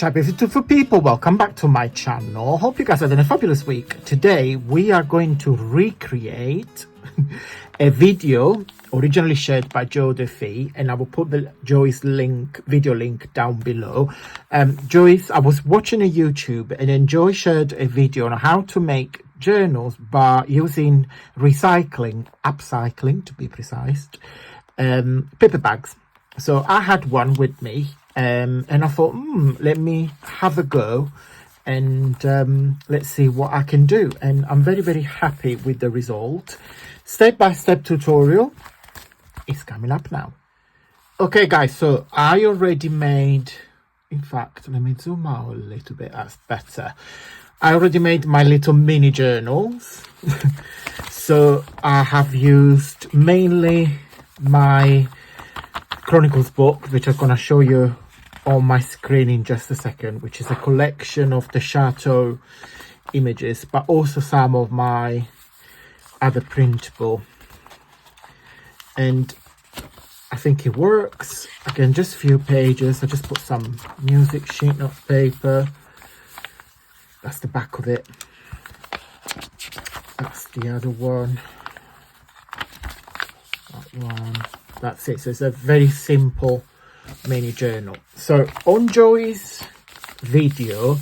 Beautiful people, welcome back to my channel. Hope you guys are having a fabulous week. Today we are going to recreate a video originally shared by Joe Defee, and I will put the Joey's video link down below. I was watching a YouTube, and then Joey shared a video on how to make journals by using upcycling to be precise, paper bags. So I had one with me, and I thought, let me have a go and let's see what I can do. And I'm very, very happy with the result. Step-by-step tutorial is coming up now. Okay guys, so I already made, in fact, let me zoom out a little bit, that's better. I already made my little mini journals. So I have used mainly my Chronicles book, which I'm going to show you on my screen in just a second, which is a collection of the Chateau images, but also some of my other printable. And I think it works. Again, just a few pages. I just put some music sheet note paper. That's the back of it. That's the other one. That one. That's it. So it's a very simple mini journal. So on Joey's video,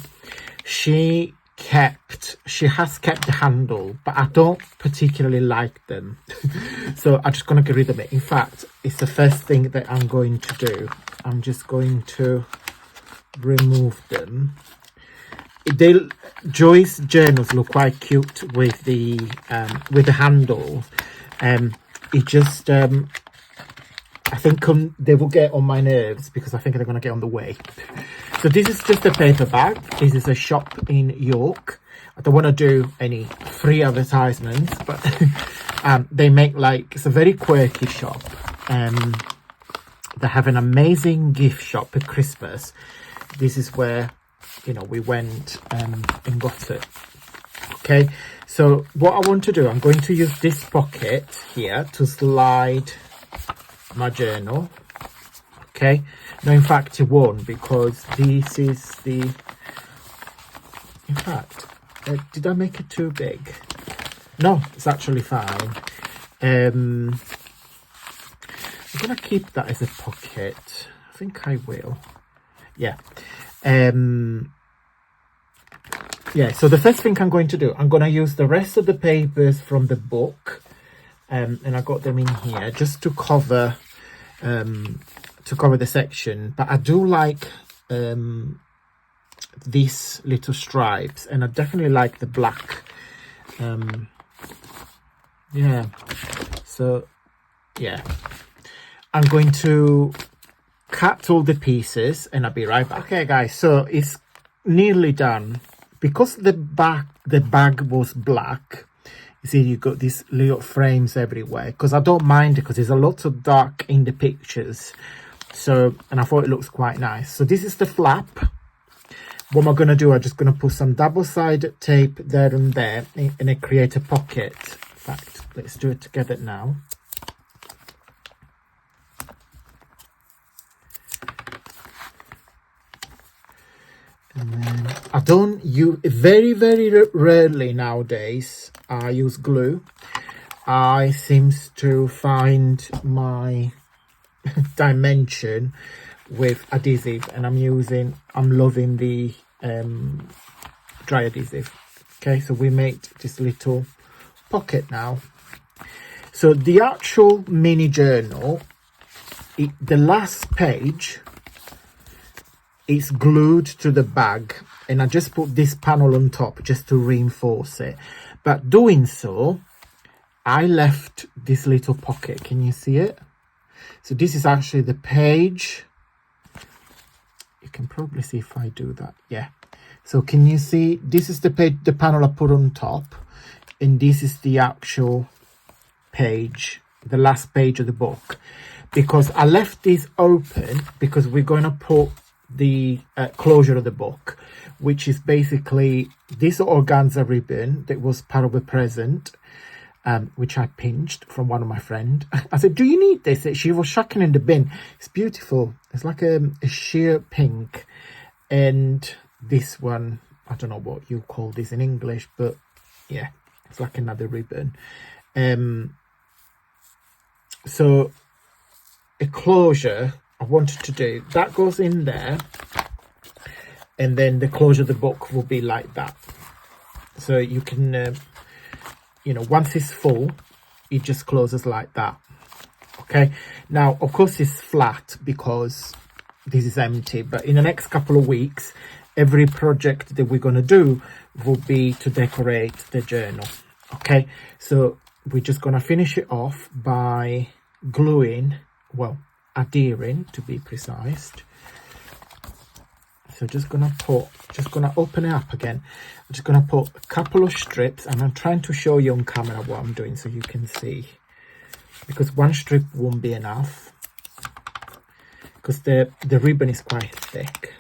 she has kept the handle, but I don't particularly like them. So I'm just going to get rid of it. In fact, it's the first thing that I'm going to do. I'm just going to remove them. Joy's journals look quite cute with the handle. It just I think they will get on my nerves because I think they're going to get on the way. So this is just a paper bag. This is a shop in York. I don't want to do any free advertisements, but they make it's a very quirky shop. They have an amazing gift shop at Christmas. This is where, we went and got it. Okay, so what I want to do, I'm going to use this pocket here to slide my journal. Okay, no, in fact it won't, because this is the, in fact, did I make it too big? No, it's actually fine. I'm gonna keep that as a pocket. I think I will. Yeah. Yeah, so the first thing I'm going to do, I'm going to use the rest of the papers from the book, and I got them in here just to cover the section. But I do like these little stripes, and I definitely like the black. Yeah, so yeah, I'm going to cut all the pieces and I'll be right back. Okay guys, so it's nearly done. Because the bag was black, you see you got these little frames everywhere, because I don't mind it because there's a lot of dark in the pictures. So, and I thought it looks quite nice. So this is the flap. What am I going to do? I'm just going to put some double-sided tape there and there and then create a pocket. In fact, let's do it together now. And then I don't use, very, very rarely nowadays, I use glue. I seem to find my dimension with adhesive, and I'm loving the dry adhesive. Okay, so we made this little pocket now. So the actual mini journal, the last page, it's glued to the bag, and I just put this panel on top just to reinforce it. But doing so, I left this little pocket. Can you see it? So this is actually the page. You can probably see if I do that. Yeah. So can you see? This is the page, the panel I put on top, and this is the actual page, the last page of the book. Because I left this open because we're going to put the closure of the book, which is basically this organza ribbon that was part of a present, which I pinched from one of my friends. I said, do you need this? She was chucking in the bin. It's beautiful. It's like a sheer pink, And this one, I don't know what you call this in English, but yeah, it's like another ribbon. So a closure I wanted to do, that goes in there, and then the closure of the book will be like that. So you can, you know, once it's full, it just closes like that. Okay, now of course it's flat because this is empty, but in the next couple of weeks, every project that we're going to do will be to decorate the journal. Okay, so we're just going to finish it off by gluing, well, adhering to be precise. So just gonna open it up again. I'm just gonna put a couple of strips, and I'm trying to show you on camera what I'm doing so you can see, because one strip won't be enough because the ribbon is quite thick.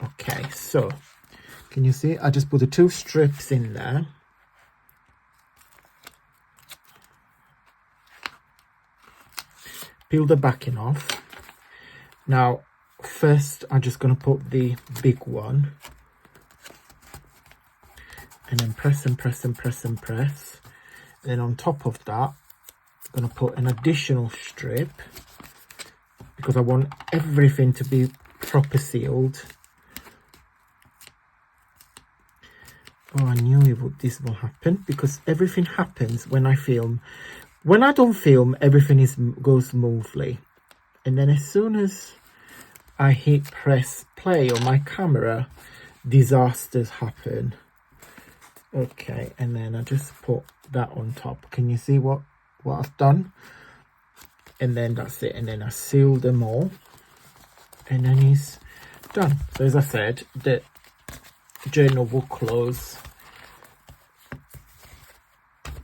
Okay, so can you see? I just put the 2 strips in there. Peel the backing off. Now, first, I'm just going to put the big one. And then press and press and press and press. And then on top of that, I'm going to put an additional strip, because I want everything to be proper sealed. Oh, I knew this will happen, because everything happens when I film. When I don't film, everything goes smoothly. And then as soon as I hit press play on my camera, disasters happen. Okay, and then I just put that on top. Can you see what I've done? And then that's it. And then I seal them all. And then it's done. So as I said, the journal will close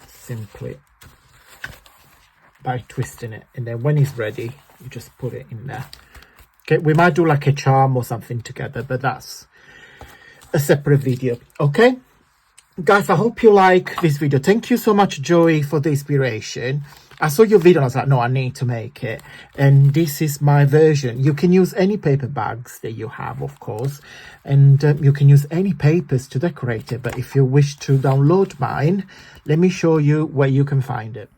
simply by twisting it, and then when it's ready, you just put it in there. Okay, we might do like a charm or something together, but that's a separate video. Okay, guys, I hope you like this video. Thank you so much, Joey, for the inspiration. I saw your video and I was like, no, I need to make it. And this is my version. You can use any paper bags that you have, of course, and you can use any papers to decorate it. But if you wish to download mine, let me show you where you can find it.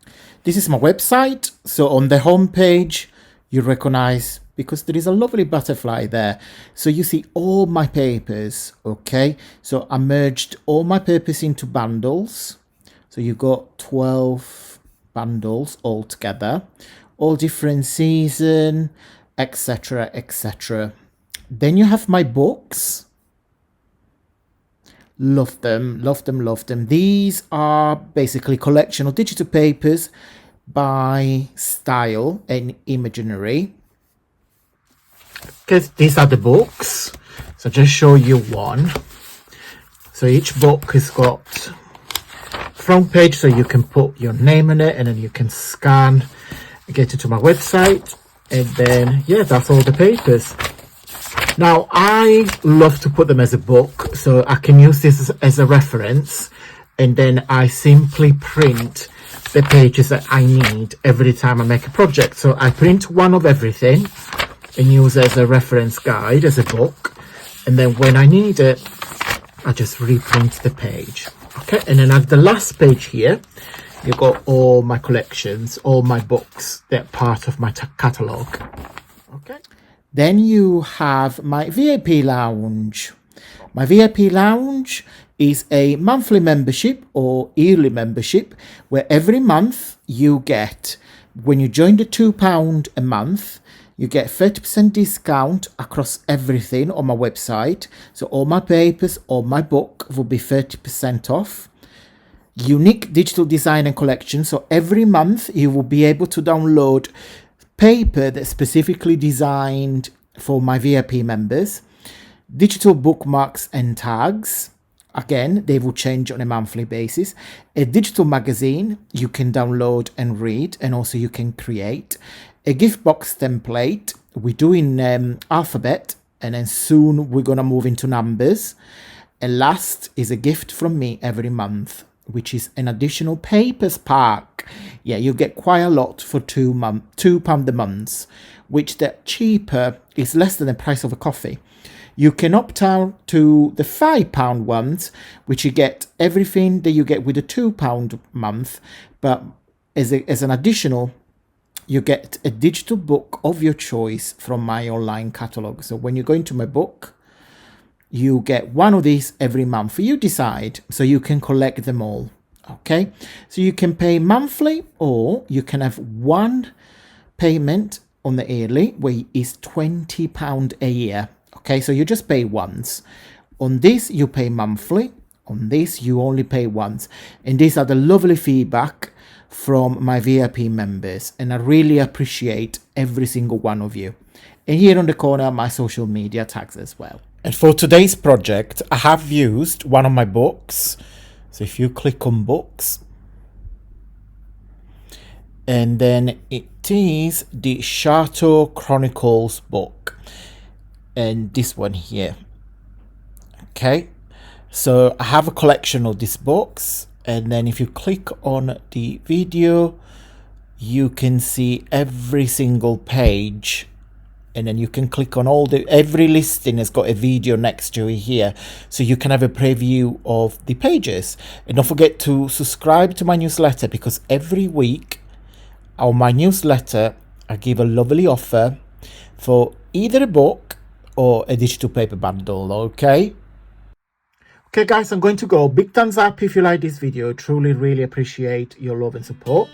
This is my website. So on the home page, you recognize, because there is a lovely butterfly there. So you see all my papers, okay? So I merged all my papers into bundles. So you got 12 bundles all together, all different season, etc, etc. Then you have my books. Love them, love them, love them. These are basically collection of digital papers by style and imaginary. Okay, these are the books. So just show you one. So each book has got front page, so you can put your name in it, and then you can scan, get it to my website, and then yeah, that's all the papers. Now I love to put them as a book, so I can use this as a reference, and then I simply print the pages that I need every time I make a project. So I print one of everything and use it as a reference guide, as a book, and then when I need it, I just reprint the page. Okay, and then at the last page here, you got all my collections, all my books that are part of my catalogue. Okay. Then you have my VIP lounge. My VIP lounge is a monthly membership or yearly membership, where every month you get, when you join the £2 a month, you get 30% discount across everything on my website. So all my papers, all my book will be 30% off. Unique digital design and collection. So every month you will be able to download paper that's specifically designed for my VIP members. Digital bookmarks and tags. Again, they will change on a monthly basis. A digital magazine you can download and read, and also you can create. A gift box template. We're doing alphabet, and then soon we're going to move into numbers. And last is a gift from me every month. which is an additional papers pack. Yeah, you get quite a lot for £2 a month, which the cheaper is less than the price of a coffee. You can opt out to the £5 ones, which you get everything that you get with a £2 month, but as an additional, you get a digital book of your choice from my online catalog. So when you go into my book, you get one of these every month. You decide, so you can collect them all. Okay, so you can pay monthly, or you can have one payment on the yearly, where is £20 a year. Okay, so you just pay once. On this, you pay monthly. On this, you only pay once. And these are the lovely feedback from my VIP members, and I really appreciate every single one of you. And here on the corner, my social media tags as well. And for today's project, I have used one of my books. So if you click on books, and then it is the Chateau Chronicles book, and this one here. Okay, so I have a collection of these books, and then if you click on the video, you can see every single page, and then you can click on every listing has got a video next to it here, so you can have a preview of the pages. And don't forget to subscribe to my newsletter, because every week on my newsletter I give a lovely offer for either a book or a digital paper bundle. Okay guys, I'm going to go. Big thumbs up if you like this video. Truly really appreciate your love and support,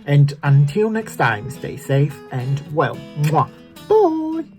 and until next time, stay safe and well. Mwah. Bye.